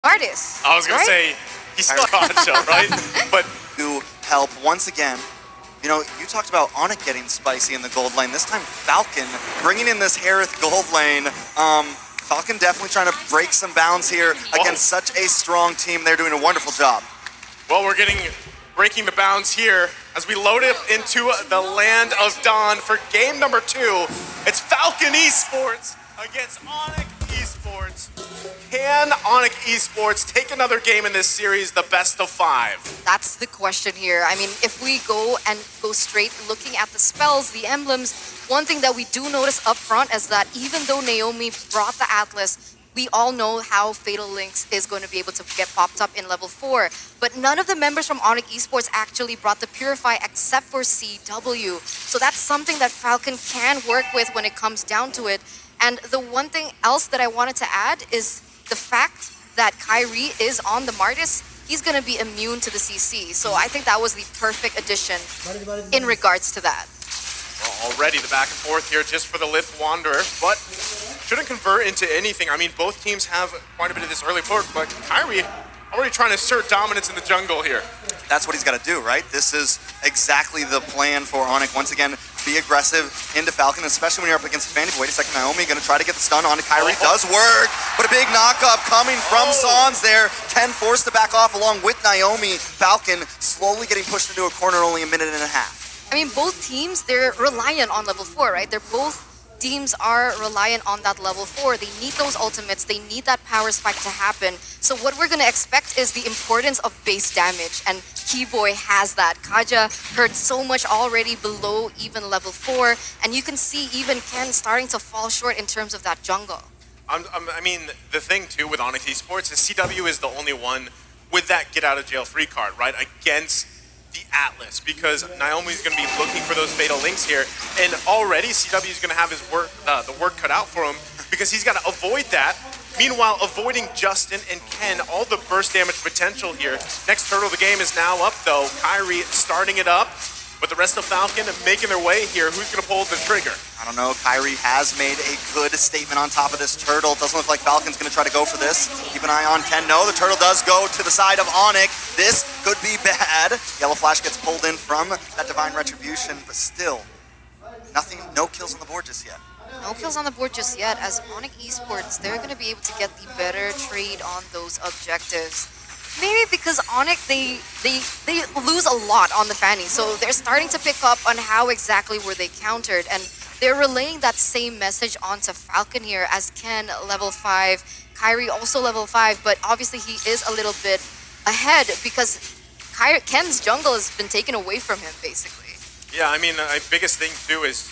artist. I was going to say, he's still Gacha, right? But to help once again. You know, you talked about ONIC getting spicy in the gold lane. This time Falcon bringing in this Harith gold lane. Falcon definitely trying to break some bounds here against such a strong team. They're doing a wonderful job. Well, we're breaking the bounds here as we load it into the land of Dawn for game number 2. It's Falcon Esports against ONIC Esports. Can ONIC Esports take another game in this series, the best of 5? That's the question here. I mean, if we go straight looking at the spells, the emblems, one thing that we do notice up front is that even though Naomi brought the Atlas, we all know how Fatal Links is going to be able to get popped up in level 4. But none of the members from ONIC Esports actually brought the Purify except for CW. So that's something that Falcon can work with when it comes down to it. And the one thing else that I wanted to add is the fact that Kyrie is on the Martis. He's going to be immune to the CC. So I think that was the perfect addition in regards to that. Well, already the back and forth here just for the Lith Wanderer, but shouldn't convert into anything. I mean, both teams have quite a bit of this early poke, but Kyrie already trying to assert dominance in the jungle here. That's what he's got to do, right? This is exactly the plan for ONIC. Once again, be aggressive into Falcon, especially when you're up against a Fanny. Wait a second, Naomi going to try to get the stun on Kyrie. Does work, but a big knockup coming from Sans there. Ken forced to back off along with Naomi. Falcon slowly getting pushed into a corner, only a minute and a half. I mean, both teams, they're reliant on level 4, right? Teams are reliant on that level 4. They need those ultimates. They need that power spike to happen. So what we're going to expect is the importance of base damage. And Keyboy has that. Kaja hurt so much already below even level 4. And you can see even Ken starting to fall short in terms of that jungle. I mean, the thing too with ONIC Esports is CW is the only one with that get out of jail free card, right? Against the Atlas, because Naomi's going to be looking for those Fatal Links here, and already CW is going to have his the work cut out for him because he's got to avoid that. Meanwhile, avoiding Justin and Ken, all the burst damage potential here. Next turtle of the game is now up though. Kyrie starting it up, but the rest of Falcon making their way here. Who's going to pull the trigger? I don't know. Kyrie has made a good statement on top of this turtle. Doesn't look like Falcon's going to try to go for this. Keep an eye on Ken. No, the turtle does go to the side of ONIC. This could be bad. Yellow Flash gets pulled in from that Divine Retribution, but still, nothing, no kills on the board just yet. No kills on the board just yet, as ONIC Esports, they're going to be able to get the better trade on those objectives. Maybe because ONIC, they lose a lot on the Fanny, so they're starting to pick up on how exactly were they countered, and they're relaying that same message onto Falcon here as Ken level 5, Kyrie also level 5, but obviously he is a little bit ahead because Ken's jungle has been taken away from him, basically. Yeah, I mean, the biggest thing too is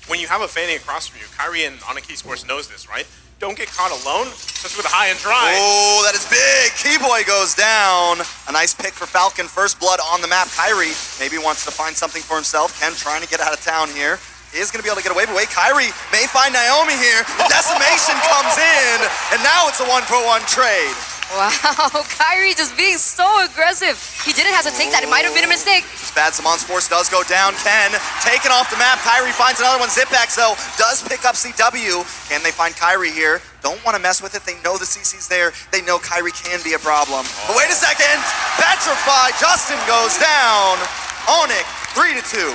when you have a Fanny across from you, Kyrie and ONIC Esports knows this, right? Don't get caught alone, especially with a high and dry. Oh, that is big. Keyboy goes down. A nice pick for Falcon. First blood on the map. Kyrie maybe wants to find something for himself. Ken trying to get out of town here. He is going to be able to get away, but wait, Kyrie may find Naomi here. The decimation comes in, and now it's a 1-for-1 trade. Wow, Kyrie just being so aggressive. He didn't hesitate that. It might have been a mistake. Bad Samon's Force does go down. Ken taken off the map. Kyrie finds another one. Zipbax, though, does pick up CW. Can they find Kyrie here? Don't want to mess with it. They know the CC's there. They know Kyrie can be a problem. But wait a second. Petrify. Justin goes down. ONIC, 3-2.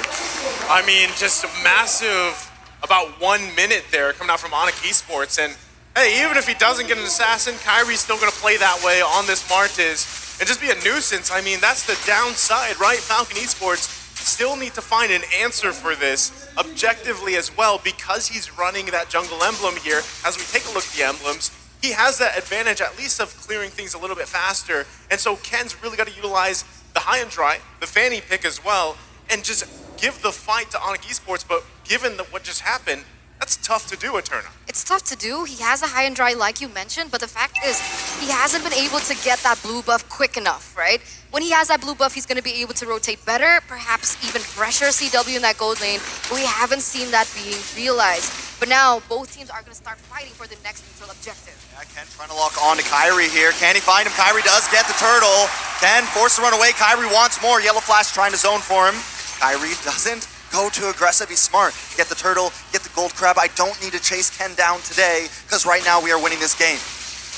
I mean, just a massive, about 1 minute there coming out from ONIC Esports. And hey, even if he doesn't get an assassin, Kyrie's still going to play that way on this Martis and just be a nuisance. I mean, that's the downside, right? Falcon Esports still need to find an answer for this objectively as well because he's running that jungle emblem here. As we take a look at the emblems, he has that advantage at least of clearing things a little bit faster. And so Ken's really got to utilize the high and dry, the Fanny pick as well, and just give the fight to ONIC Esports. But given what just happened, that's tough to do, Eterna. It's tough to do. He has a high and dry like you mentioned, but the fact is he hasn't been able to get that blue buff quick enough, right? When he has that blue buff, he's going to be able to rotate better, perhaps even pressure CW in that gold lane, but we haven't seen that being realized. But now both teams are going to start fighting for the next neutral objective. Yeah, Ken trying to lock on to Kyrie here. Can he find him? Kyrie does get the turtle. Ken forced to run away. Kyrie wants more. Yellow Flash trying to zone for him. Kyrie doesn't go too aggressive. He's smart. Get the turtle, get the gold crab. I don't need to chase Ken down today because right now we are winning this game.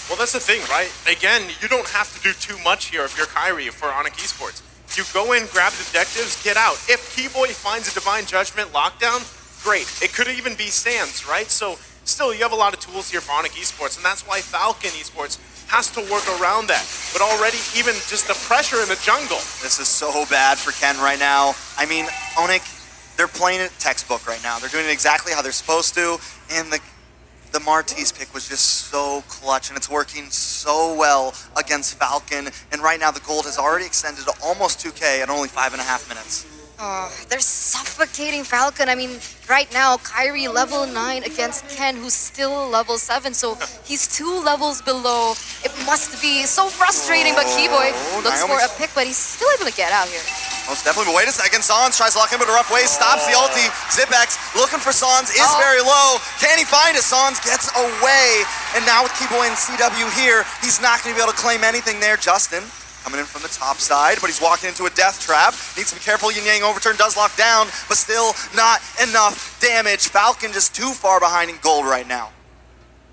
Well, that's the thing, right? Again, you don't have to do too much here if you're Kyrie for ONIC Esports. You go in, grab the objectives, get out. If Keyboy finds a Divine Judgment lockdown, great. It could even be Sands, right? So still, you have a lot of tools here for ONIC Esports, and that's why Falcon Esports has to work around that. But already, even just the pressure in the jungle. This is so bad for Ken right now. I mean, ONIC, they're playing it textbook right now. They're doing it exactly how they're supposed to, and the Martiz pick was just so clutch, and it's working so well against Falcon. And right now, the gold has already extended to almost 2K at only 5.5 minutes. Oh, they're suffocating Falcon. I mean, right now, Kyrie level 9 against Ken, who's still level 7, so he's 2 levels below. It must be so frustrating, but Keyboy looks for a pick, but he's still able to get out here. Most definitely, but wait a second. Sans tries to lock him in a rough way, stops the ulti. Zipex looking for Sans, is very low. Can he find it? Sans gets away. And now with Keyboy and CW here, he's not going to be able to claim anything there. Justin coming in from the top side, but he's walking into a death trap. Needs to be careful. Yin Yang overturn does lock down, but still not enough damage. Falcon just too far behind in gold right now.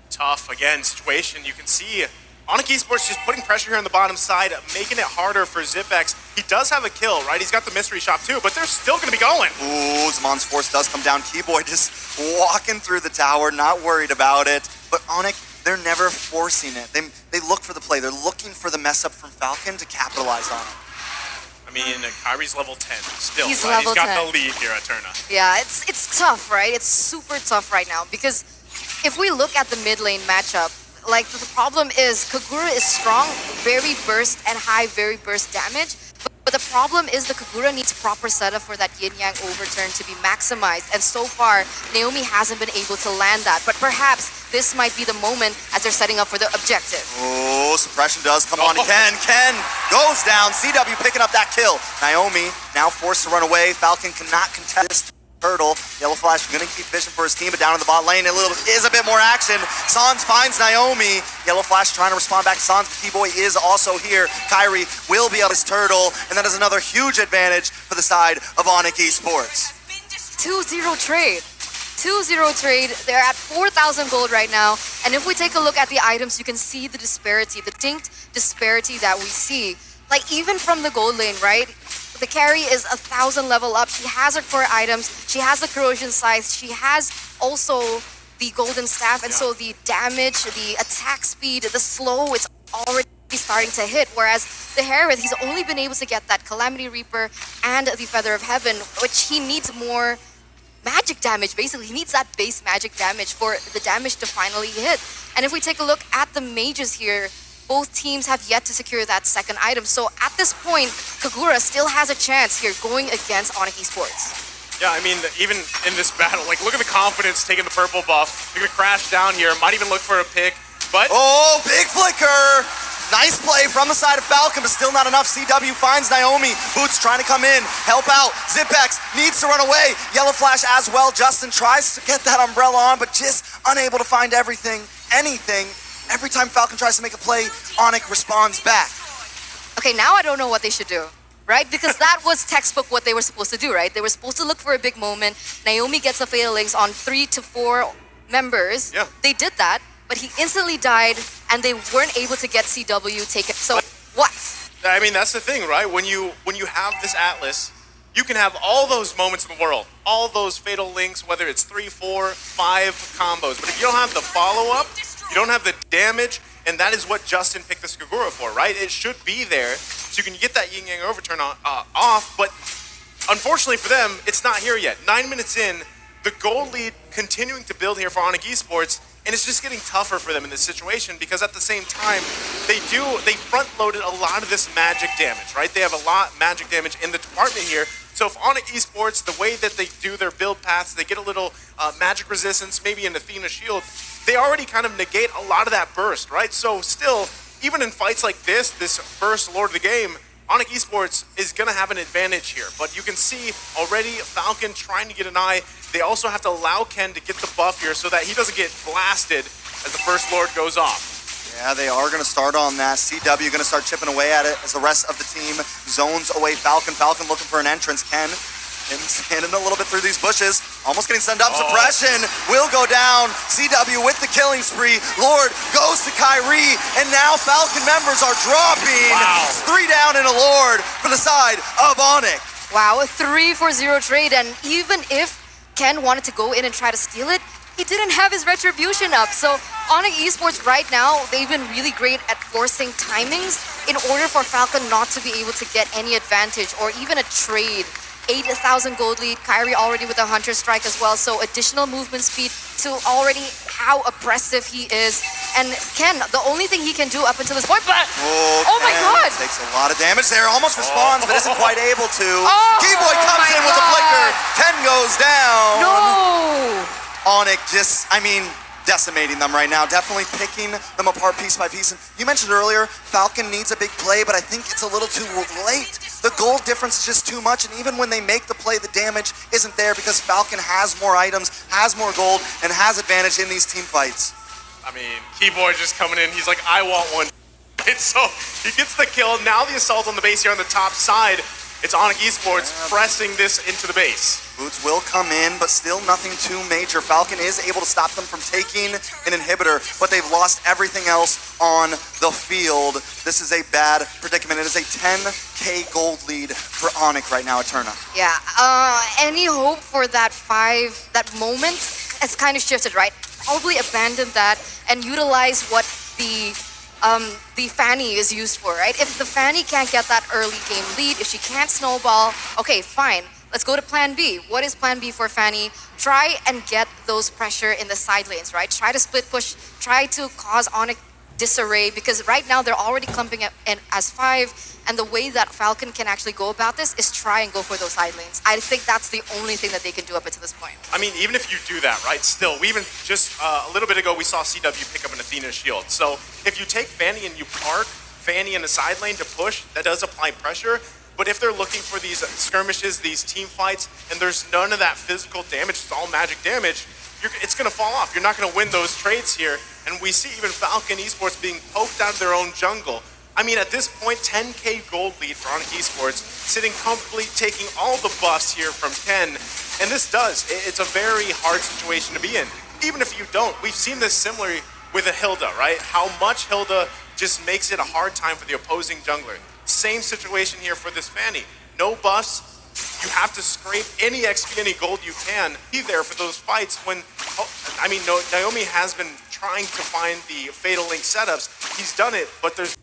Tough, again, situation. You can see ONIC Esports just putting pressure here on the bottom side, making it harder for Zipex. He does have a kill, right? He's got the mystery shop too, but they're still going to be going. Ooh, Zamon's force does come down. Keyboy just walking through the tower, not worried about it. But ONIC, they're never forcing it. They look for the play. They're looking for the mess up from Falcon to capitalize on it. I mean, Kyrie's level 10 still. He's right? level He's got 10. the lead here at Turna. Yeah, it's tough, right? It's super tough right now because if we look at the mid lane matchup, like the problem is Kagura is strong, very burst and high, very burst damage. But the problem is the Kagura needs proper setup for that Yin Yang overturn to be maximized. And so far, Naomi hasn't been able to land that. But perhaps this might be the moment as they're setting up for the objective. Oh, suppression does come on to Ken. Ken goes down. CW picking up that kill. Naomi now forced to run away. Falcon cannot contest this turtle. Yellow Flash gonna keep fishing for his team, but down in the bot lane, is a bit more action. Sans finds Naomi. Yellow Flash trying to respond back to Sans, but T-Boy is also here. Kyrie will be on his turtle, and that is another huge advantage for the side of ONIC Esports. 2-0 trade. 2-0 trade. They're at 4,000 gold right now. And if we take a look at the items, you can see the disparity, the distinct disparity that we see. Like even from the gold lane, right? The carry is 1,000 level up. She has her core items. She has the corrosion size. She has also the golden staff. And so the damage, the attack speed, the slow, it's already starting to hit. Whereas the Herod, he's only been able to get that Calamity Reaper and the Feather of Heaven, which he needs more magic damage. Basically, he needs that base magic damage for the damage to finally hit. And if we take a look at the mages here, both teams have yet to secure that second item. So at this point, Kagura still has a chance here going against ONIC Esports. Yeah, I mean, even in this battle, like, look at the confidence taking the purple buff. They're going to crash down here. Might even look for a pick, but... Oh, big flicker! Nice play from the side of Falcon, but still not enough. CW finds Naomi. Boots trying to come in, help out. Zipex needs to run away. Yellow Flash as well. Justin tries to get that umbrella on, but just unable to find anything. Every time Falcon tries to make a play, ONIC responds back. Okay, now I don't know what they should do, right? Because that was textbook what they were supposed to do, right? They were supposed to look for a big moment. Naomi gets a Fatal Links on 3 to 4 members. Yeah. They did that, but he instantly died, and they weren't able to get CW taken. So what? I mean, that's the thing, right? When you have this Atlas, you can have all those moments in the world, all those Fatal Links, whether it's 3, 4, 5 combos. But if you don't have the follow-up, you don't have the damage, and that is what Justin picked this Kagura for, right? It should be there, so you can get that Yin Yang overturn off, but unfortunately for them, it's not here yet. 9 minutes in, the gold lead continuing to build here for ONIC Esports, and it's just getting tougher for them in this situation because at the same time, they front-loaded a lot of this magic damage, right? They have a lot of magic damage in the department here. So if ONIC Esports, the way that they do their build paths, they get a little magic resistance, maybe an Athena shield, they already kind of negate a lot of that burst, right? So still, even in fights like this first Lord of the Game, ONIC Esports is going to have an advantage here. But you can see already Falcon trying to get an eye. They also have to allow Ken to get the buff here so that he doesn't get blasted as the first Lord goes off. Yeah, they are going to start on that. CW going to start chipping away at it as the rest of the team zones away Falcon. Falcon looking for an entrance. Ken standing a little bit through these bushes. Almost getting sent up. Suppression will go down. CW with the killing spree. Lord goes to Kyrie, and now Falcon members are dropping. Wow. 3 down and a Lord for the side of ONIC. Wow, a 3-for-0 trade, and even if Ken wanted to go in and try to steal it, he didn't have his retribution up. So ONIC Esports right now, they've been really great at forcing timings in order for Falcon not to be able to get any advantage or even a trade. 8,000 gold lead, Kyrie already with a Hunter Strike as well, so additional movement speed to already how oppressive he is. And Ken, the only thing he can do up until this point, but oh my god! Takes a lot of damage there, almost responds, but isn't quite able to. Keyboy Oh comes my in with a flicker. God. Ken goes down. No! ONIC just, decimating them right now, definitely picking them apart piece by piece. And you mentioned earlier, Falcon needs a big play, but I think it's a little too late. The gold difference is just too much, and even when they make the play, the damage isn't there because Falcon has more items, has more gold, and has advantage in these team fights. I mean, Keyboy just coming in. He's like, I want one. And so he gets the kill. Now the assault on the base here on the top side. It's ONIC Esports pressing this into the base. Boots will come in, but still nothing too major. Falcon is able to stop them from taking an inhibitor, but they've lost everything else on the field. This is a bad predicament. It is a 10K gold lead for ONIC right now at Turna. Yeah, any hope for that moment has kind of shifted, right? Probably abandon that and utilize what the Fanny is used for, right? If the Fanny can't get that early game lead, if she can't snowball, okay, fine. Let's go to plan B. What is plan B for Fanny? Try and get those pressure in the side lanes, right? Try to split push, try to cause ONIC disarray, because right now they're already clumping in as 5, and the way that Falcon can actually go about this is try and go for those side lanes. I think that's the only thing that they can do up until this point. I mean, even if you do that, right, still, we even just a little bit ago, we saw CW pick up an Athena shield. So if you take Fanny and you park Fanny in the side lane to push, that does apply pressure. But if they're looking for these skirmishes, these team fights, and there's none of that physical damage, it's all magic damage, it's going to fall off. You're not going to win those trades here. And we see even Falcon Esports being poked out of their own jungle. I mean, at this point, 10K gold lead for ONIC Esports, sitting comfortably, taking all the buffs here from Ken. And this it's a very hard situation to be in. Even if you don't, we've seen this similarly with a Hilda, right? How much Hilda just makes it a hard time for the opposing jungler. Same situation here for this Fanny. No buffs. You have to scrape any XP, any gold you can. Be there for those fights when, I mean, Naomi has been trying to find the Fatal Link setups. He's done it, but there's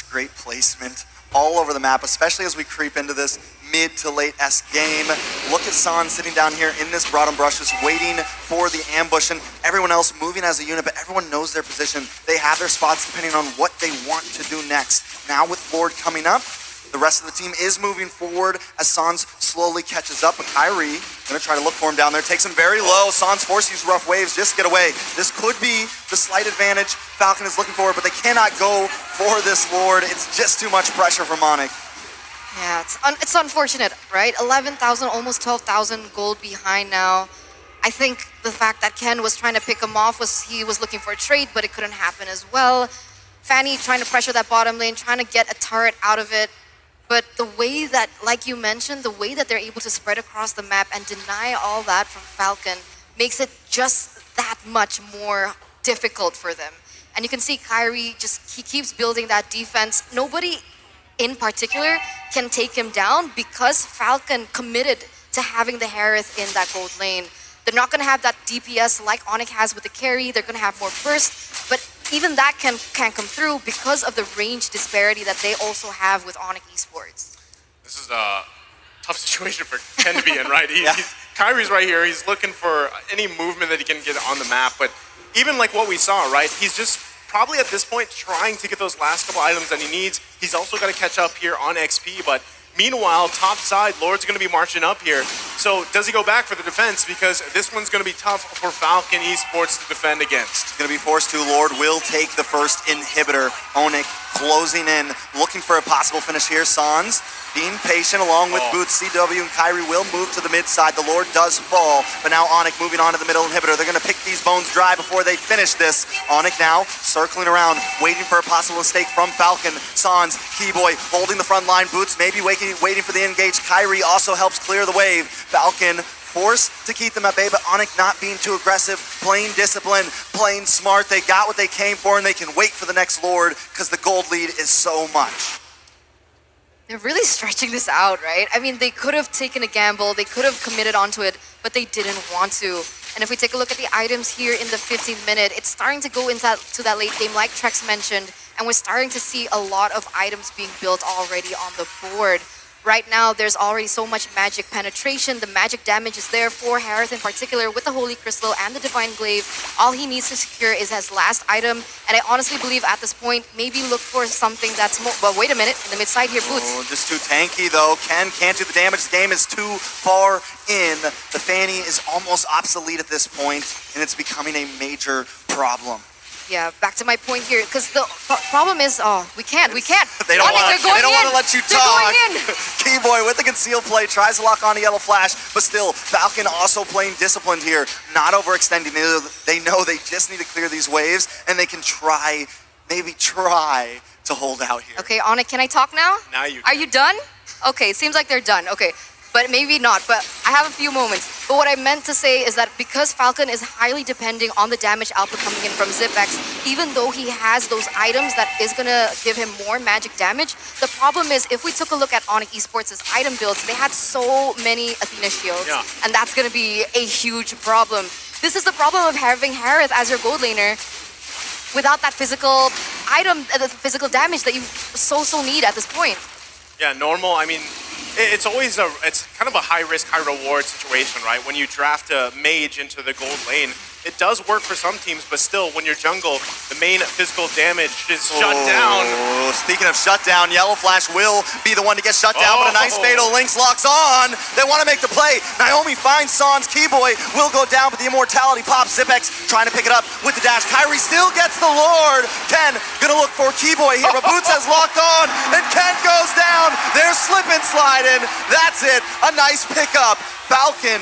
great placement all over the map, especially as we creep into this mid to late S game. Look at San sitting down here in this bottom brush, just waiting for the ambush, and everyone else moving as a unit, but everyone knows their position. They have their spots depending on what they want to do next. Now with Lord coming up, the rest of the team is moving forward as Sans slowly catches up, but Kyrie gonna try to look for him down there. Takes him very low. Sans force these rough waves just to get away. This could be the slight advantage Falcon is looking for, but they cannot go for this Lord. It's just too much pressure from ONIC. Yeah, it's unfortunate, right? 11,000, almost 12,000 gold behind now. I think the fact that Ken was trying to pick him off he was looking for a trade, but it couldn't happen as well. Fanny trying to pressure that bottom lane, trying to get a turret out of it. But the way that, like you mentioned, the way that they're able to spread across the map and deny all that from Falcon makes it just that much more difficult for them. And you can see Kyrie he keeps building that defense. Nobody in particular can take him down because Falcon committed to having the Harith in that gold lane. They're not going to have that DPS like ONIC has with the carry. They're going to have more burst, but even that can't come through because of the range disparity that they also have with ONIC Esports. This is a tough situation for Ken to be in, right? Yeah. Kyrie's right here. He's looking for any movement that he can get on the map, but even like what we saw, right? He's just probably at this point trying to get those last couple items that he needs. He's also got to catch up here on XP, but meanwhile, top side, Lord's going to be marching up here. So does he go back for the defense? Because this one's going to be tough for Falcon Esports to defend against. He's going to be forced to. Lord will take the first inhibitor. ONIC closing in, looking for a possible finish here. Sans being patient along with Boots. CW and Kyrie will move to the mid side. The Lord does fall, but now ONIC moving on to the middle inhibitor. They're going to pick these bones dry before they finish this. ONIC now circling around, waiting for a possible mistake from Falcon. Sans, Keyboy holding the front line. Boots maybe waiting for the engage. Kyrie also helps clear the wave. Falcon forced to keep them at bay, but ONIC not being too aggressive, playing disciplined, playing smart. They got what they came for, and they can wait for the next Lord because the gold lead is so much. They're really stretching this out, right? I mean, they could have taken a gamble, they could have committed onto it, but they didn't want to. And if we take a look at the items here in the 15th minute, it's starting to go into that late game, like Trex mentioned, and we're starting to see a lot of items being built already on the board. Right now, there's already so much magic penetration. The magic damage is there for Harith in particular with the Holy Crystal and the Divine Glaive. All he needs to secure is his last item. And I honestly believe at this point, maybe look for something that's more... But wait a minute, in the mid side here, Boots. Oh, just too tanky though. Ken can't do the damage. The game is too far in. The Fanny is almost obsolete at this point, and it's becoming a major problem. Yeah, back to my point here, because the problem is, we can't. They don't want to let you They're talk. going in. Keyboy with the concealed play tries to lock on the yellow flash, but still, Falcon also playing disciplined here, not overextending. They know they just need to clear these waves, and they can maybe try to hold out here. Okay, ONIC, can I talk now? Now you can. Are you done? Okay, it seems like they're done. Okay, but maybe not. But I have a few moments. But what I meant to say is that because Falcon is highly depending on the damage output coming in from Zipex, even though he has those items that is going to give him more magic damage, the problem is if we took a look at ONIC Esports' item builds, they had so many Athena shields, and that's going to be a huge problem. This is the problem of having Harith as your gold laner without that physical item, the physical damage that you so need at this point. Yeah, normal. I mean, it's always it's kind of a high risk, high reward situation, right? When you draft a mage into the gold lane, it does work for some teams, but still, when you're jungle, the main physical damage is shut down. Speaking of shutdown, Yellow Flash will be the one to get shut down, but a nice fatal Lynx locks on. They want to make the play. Naomi finds Sans. Keyboy will go down, but the immortality pops. Zipex trying to pick it up with the dash. Kyrie still gets the Lord. Ken gonna look for Keyboy here, but Boots has locked on, and Ken goes down. They're slip and sliding. That's it. A nice pickup. Falcon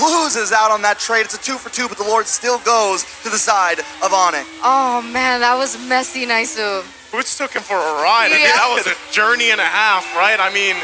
loses out on that trade. It's a 2 for 2, but the Lord still goes to the side of ONIC. Oh man, that was messy, Naisu. Boots took him for a ride. I mean, Yeah. that was a journey and a half, right? I mean,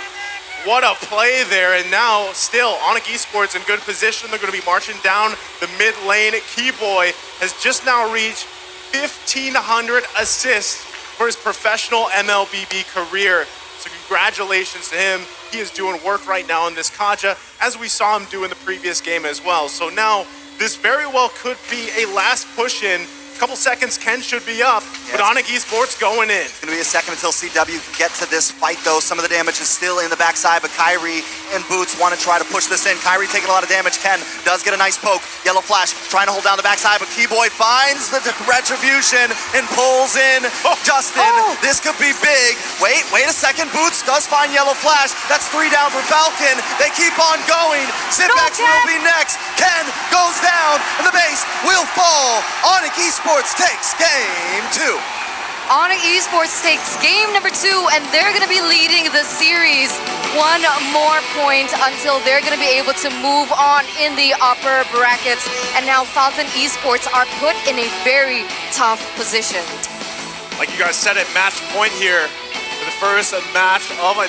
what a play there. And now, still, ONIC Esports in good position. They're going to be marching down the mid lane. Keyboy has just now reached 1,500 assists for his professional MLBB career. So congratulations to him. He is doing work right now in this Kaja, as we saw him do in the previous game as well. So now, this very well could be a last push-in. A couple seconds, Ken should be up, but ONIC Esports going in. It's going to be a second until CW can get to this fight, though. Some of the damage is still in the backside, but Kyrie and Boots want to try to push this in. Kyrie taking a lot of damage. Ken does get a nice poke. Yellow Flash trying to hold down the backside, but Keyboy finds the retribution and pulls in Justin. This could be big. Wait a second. Boots does find Yellow Flash. That's 3 down for Falcon. They keep on going. Zipex will be next. Ken goes down, and the base will fall. ONIC Esports takes game 2. ONIC Esports takes game number 2, and they're going to be leading the series. One more point until they're going to be able to move on in the upper brackets. And now Falcon Esports are put in a very tough position. Like you guys said, at match point here for the first match of a